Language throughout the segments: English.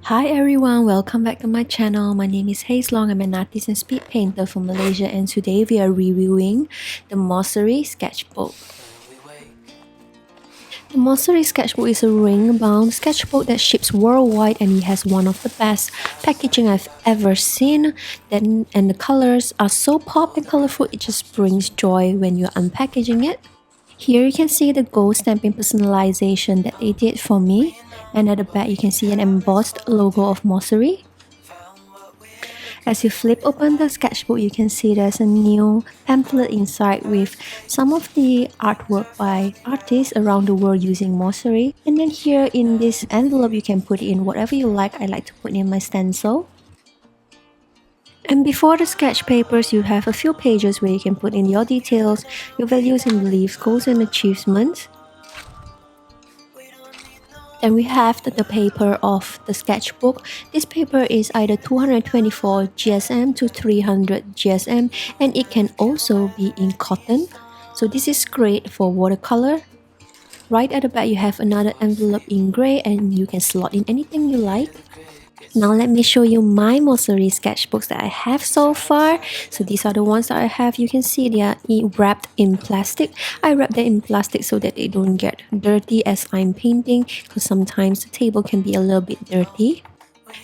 Hi everyone, welcome back to my channel. My name is Haze. I'm an artist and speed painter from Malaysia, and today we are reviewing the Mossery Sketchbook. The Mossery Sketchbook is a ring-bound sketchbook that ships worldwide, and it has one of the best packaging I've ever seen. And the colors are so pop and colorful, it just brings joy when you're unpackaging it. Here you can see the gold stamping personalization that they did for me, and at the back you can see an embossed logo of Mossery. As you flip open the sketchbook, you can see there's a new pamphlet inside with some of the artwork by artists around the world using Mossery. And then here in this envelope, you can put in whatever you like. I like to put in my stencil. And before the sketch papers, you have a few pages where you can put in your details, your values and beliefs, goals and achievements. Then we have the paper of the sketchbook. This paper is either 224 GSM to 300 GSM, and it can also be in cotton. So this is great for watercolor. Right at the back you have another envelope in gray, and you can slot in anything you like. Now let me show you my Mossery sketchbooks that I have so far. So these are the ones that I have. You can see they are wrapped in plastic. I wrap them in plastic so that they don't get dirty as I'm painting, because sometimes the table can be a little bit dirty.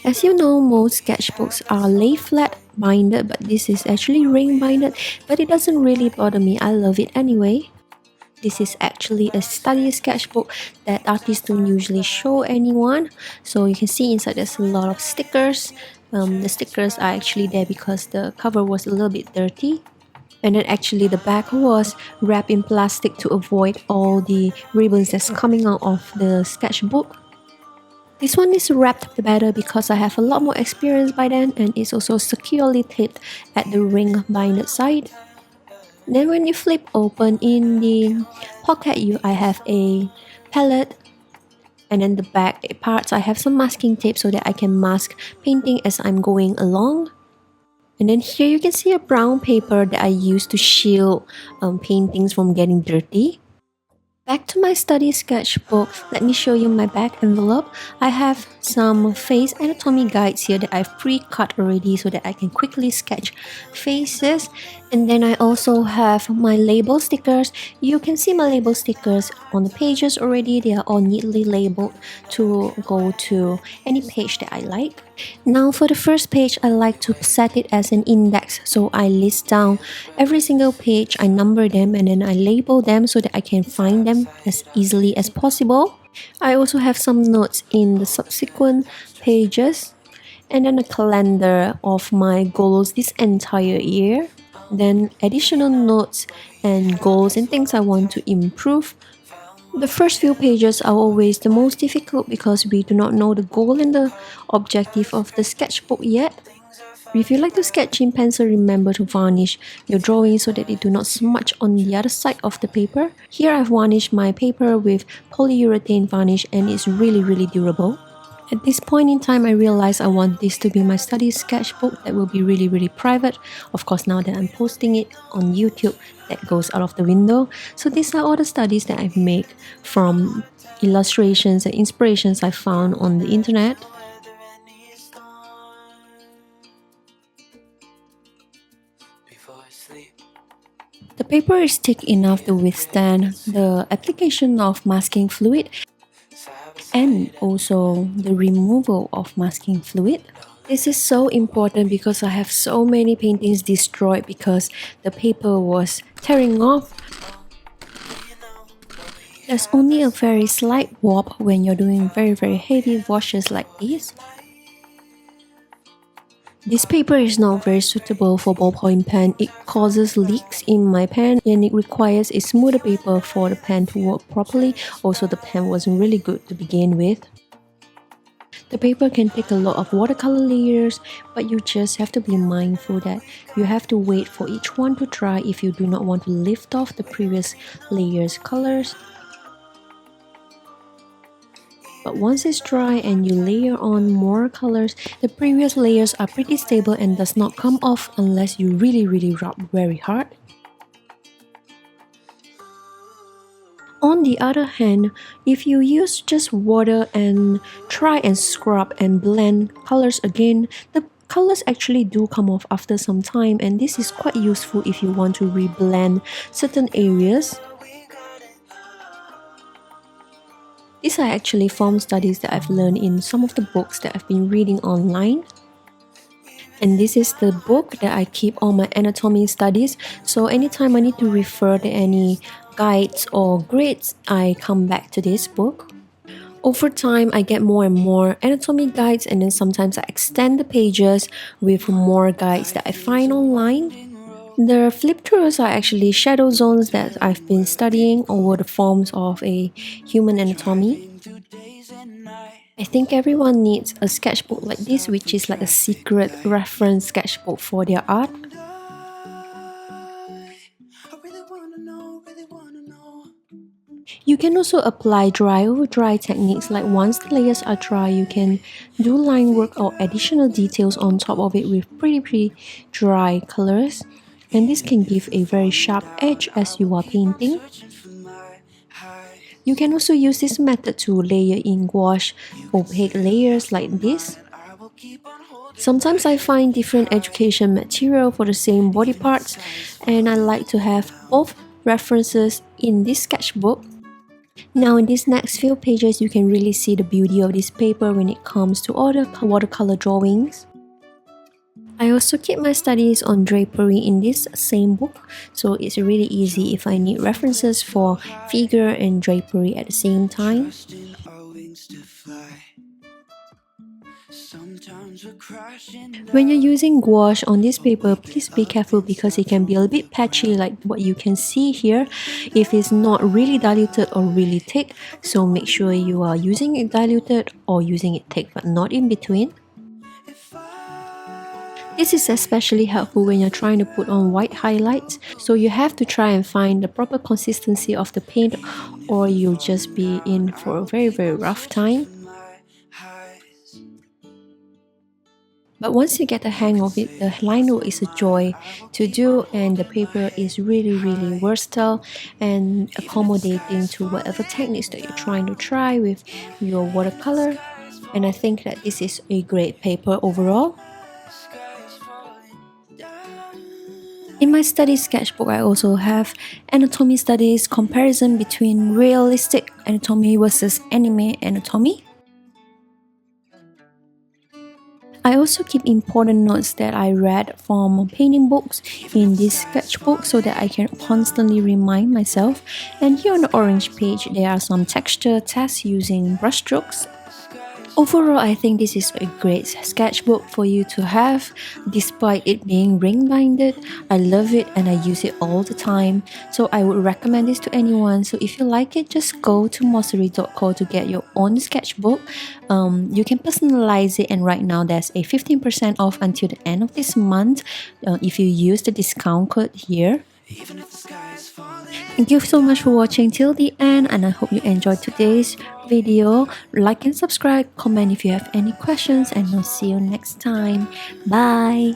As you know, most sketchbooks are lay flat binded, but this is actually ring binded, but it doesn't really bother me. I love it anyway. This is actually a study sketchbook that artists don't usually show anyone. So you can see inside there's a lot of stickers. The stickers are actually there because the cover was a little bit dirty. And then actually the back was wrapped in plastic to avoid all the ribbons that's coming out of the sketchbook. This one is wrapped better because I have a lot more experience by then, and it's also securely taped at the ring binded side. Then when you flip open in the pocket, I have a palette, and then the back parts I have some masking tape so that I can mask painting as I'm going along. And then here you can see a brown paper that I use to shield paintings from getting dirty. Back to my study sketchbook, let me show you my back envelope. I have some face anatomy guides here that I've pre-cut already so that I can quickly sketch faces. And then I also have my label stickers. You can see my label stickers on the pages already. They are all neatly labeled to go to any page that I like. Now for the first page, I like to set it as an index. So I list down every single page, I number them, and then I label them so that I can find them as easily as possible. I also have some notes in the subsequent pages, and then a calendar of my goals this entire year. Then additional notes and goals and things I want to improve. The first few pages are always the most difficult because we do not know the goal and the objective of the sketchbook yet. If you like to sketch in pencil, remember to varnish your drawings so that they do not smudge on the other side of the paper. Here I've varnished my paper with polyurethane varnish, and it's really durable. At this point in time, I realized I want this to be my study sketchbook that will be really private. Of course, now that I'm posting it on YouTube, that goes out of the window. So these are all the studies that I've made from illustrations and inspirations I found on the internet. The paper is thick enough to withstand the application of masking fluid and also the removal of masking fluid. This is so important because I have so many paintings destroyed because the paper was tearing off. There's only a very slight warp when you're doing very heavy washes like this. This paper is not very suitable for ballpoint pen. It causes leaks in my pen, and it requires a smoother paper for the pen to work properly. Also, the pen wasn't really good to begin with. The paper can take a lot of watercolor layers, but you just have to be mindful that you have to wait for each one to dry if you do not want to lift off the previous layer's colors. But once it's dry and you layer on more colors, the previous layers are pretty stable and does not come off unless you really rub very hard. On the other hand, if you use just water and try and scrub and blend colors again, the colors actually do come off after some time, and this is quite useful if you want to reblend certain areas. These are actually form studies that I've learned in some of the books that I've been reading online. And this is the book that I keep all my anatomy studies. So anytime I need to refer to any guides or grades, I come back to this book. Over time, I get more and more anatomy guides, and then sometimes I extend the pages with more guides that I find online. The flip-throughs are actually shadow zones that I've been studying over the forms of a human anatomy. I think everyone needs a sketchbook like this, which is like a secret reference sketchbook for their art. You can also apply dry over dry techniques, like once the layers are dry, you can do line work or additional details on top of it with pretty dry colors. And this can give a very sharp edge as you are painting. You can also use this method to layer in gouache opaque layers like this. Sometimes I find different education material for the same body parts, and I like to have both references in this sketchbook. Now in these next few pages, you can really see the beauty of this paper when it comes to all the watercolor drawings. I also keep my studies on drapery in this same book, so it's really easy if I need references for figure and drapery at the same time. When you're using gouache on this paper, please be careful because it can be a bit patchy like what you can see here if it's not really diluted or really thick, so make sure you are using it diluted or using it thick but not in between. This is especially helpful when you're trying to put on white highlights, so you have to try and find the proper consistency of the paint or you'll just be in for a very rough time. But once you get the hang of it, the line work is a joy to do, and the paper is really versatile and accommodating to whatever techniques that you're trying to try with your watercolor. And I think that this is a great paper overall. In my study sketchbook, I also have anatomy studies, comparison between realistic anatomy versus anime anatomy. I also keep important notes that I read from painting books in this sketchbook so that I can constantly remind myself. And here on the orange page, there are some texture tests using brushstrokes. Overall, I think this is a great sketchbook for you to have, despite it being ring-binded. I love it and I use it all the time, so I would recommend this to anyone. So if you like it, just go to mossery.co to get your own sketchbook. You can personalize it, and right now there's a 15% off until the end of this month if you use the discount code here. Thank you so much for watching till the end, and I hope you enjoyed today's video. Like and subscribe, comment if you have any questions, and I'll see you next time. Bye!